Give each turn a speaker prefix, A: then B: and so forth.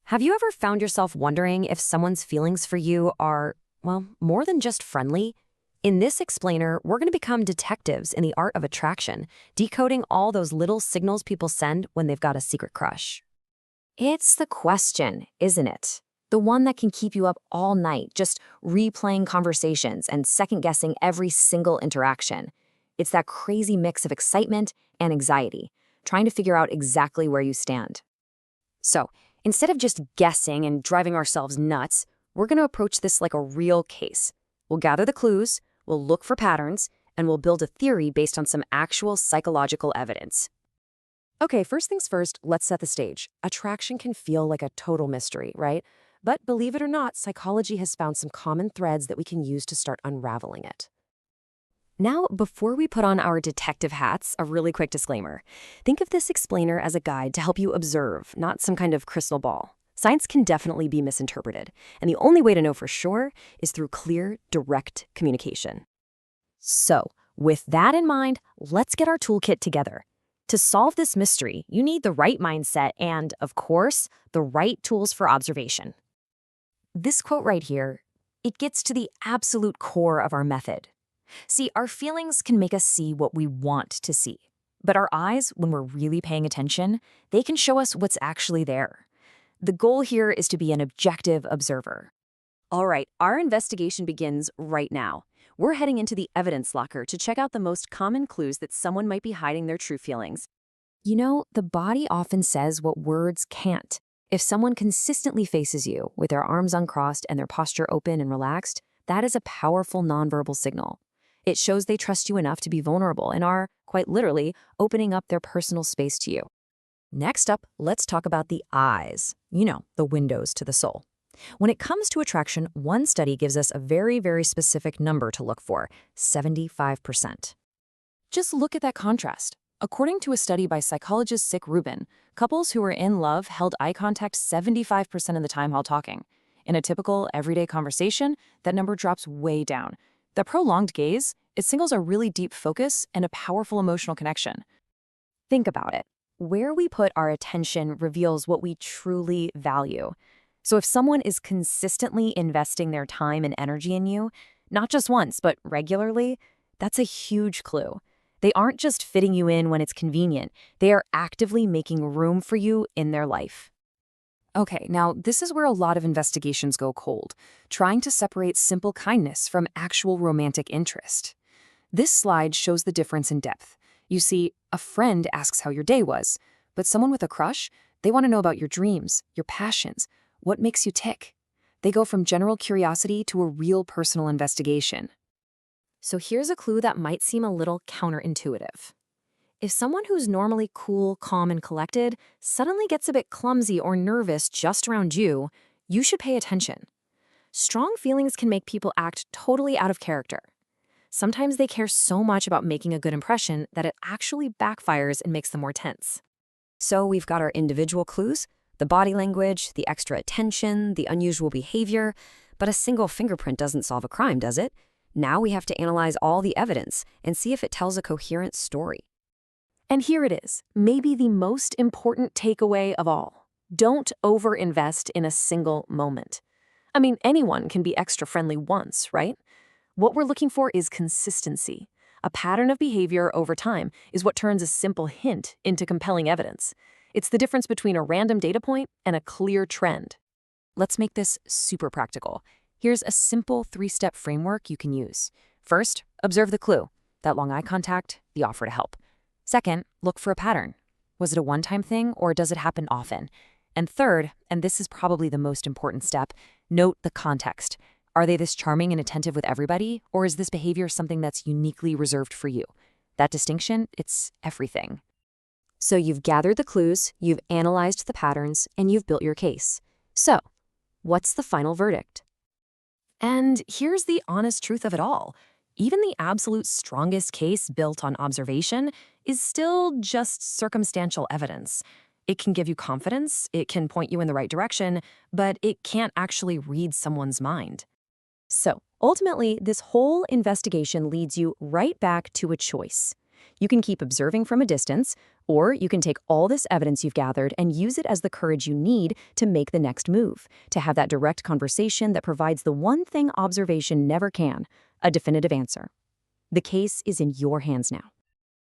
A: Have you ever found yourself wondering if someone's feelings for you are, well, more than just friendly? In this explainer, we're going to become detectives in the art of attraction, decoding all those little signals people send when they've got a secret crush. It's the question, isn't it? The one that can keep you up all night, just replaying conversations and second-guessing every single interaction. It's that crazy mix of excitement and anxiety, trying to figure out exactly where you stand. So, instead of just guessing and driving ourselves nuts, we're going to approach this like a real case. We'll gather the clues, we'll look for patterns, and we'll build a theory based on some actual psychological evidence. Okay, first things first, let's set the stage. Attraction can feel like a total mystery, right? But believe it or not, psychology has found some common threads that we can use to start unraveling it. Now, before we put on our detective hats, a really quick disclaimer. Think of this explainer as a guide to help you observe, not some kind of crystal ball. Science can definitely be misinterpreted, and the only way to know for sure is through clear, direct communication. So, with that in mind, let's get our toolkit together. To solve this mystery, you need the right mindset and, of course, the right tools for observation. This quote right here, it gets to the absolute core of our method. See, our feelings can make us see what we want to see. But our eyes, when we're really paying attention, they can show us what's actually there. The goal here is to be an objective observer. All right, our investigation begins right now. We're heading into the evidence locker to check out the most common clues that someone might be hiding their true feelings. You know, the body often says what words can't. If someone consistently faces you with their arms uncrossed and their posture open and relaxed, that is a powerful nonverbal signal. It shows they trust you enough to be vulnerable and are, quite literally, opening up their personal space to you. Next up, let's talk about the eyes. You know, the windows to the soul. When it comes to attraction, one study gives us a very, very specific number to look for, 75%. Just look at that contrast. According to a study by psychologist Sick Rubin, couples who were in love held eye contact 75% of the time while talking. In a typical, everyday conversation, that number drops way down. The prolonged gaze, it signals a really deep focus and a powerful emotional connection. Think about it. Where we put our attention reveals what we truly value. So if someone is consistently investing their time and energy in you, not just once, but regularly, that's a huge clue. They aren't just fitting you in when it's convenient. They are actively making room for you in their life. Okay, now this is where a lot of investigations go cold, trying to separate simple kindness from actual romantic interest. This slide shows the difference in depth. You see, a friend asks how your day was, but someone with a crush, they want to know about your dreams, your passions, what makes you tick. They go from general curiosity to a real personal investigation. So here's a clue that might seem a little counterintuitive. If someone who's normally cool, calm, and collected suddenly gets a bit clumsy or nervous just around you, you should pay attention. Strong feelings can make people act totally out of character. Sometimes they care so much about making a good impression that it actually backfires and makes them more tense. So we've got our individual clues, the body language, the extra attention, the unusual behavior, but a single fingerprint doesn't solve a crime, does it? Now we have to analyze all the evidence and see if it tells a coherent story. And here it is, maybe the most important takeaway of all. Don't overinvest in a single moment. I mean, anyone can be extra friendly once, right? What we're looking for is consistency. A pattern of behavior over time is what turns a simple hint into compelling evidence. It's the difference between a random data point and a clear trend. Let's make this super practical. Here's a simple 3-step framework you can use. First, observe the clue, that long eye contact, the offer to help. Second, look for a pattern. Was it a one-time thing or does it happen often? And third, and this is probably the most important step, note the context. Are they this charming and attentive with everybody, or is this behavior something that's uniquely reserved for you? That distinction, it's everything. So you've gathered the clues, you've analyzed the patterns, and you've built your case. So, what's the final verdict? And here's the honest truth of it all. Even the absolute strongest case built on observation is still just circumstantial evidence. It can give you confidence, it can point you in the right direction, but it can't actually read someone's mind. So, ultimately, this whole investigation leads you right back to a choice. You can keep observing from a distance, Or you can take all this evidence you've gathered and use it as the courage you need to make the next move, to have that direct conversation that provides the one thing observation never can, a definitive answer. The case is in your hands now.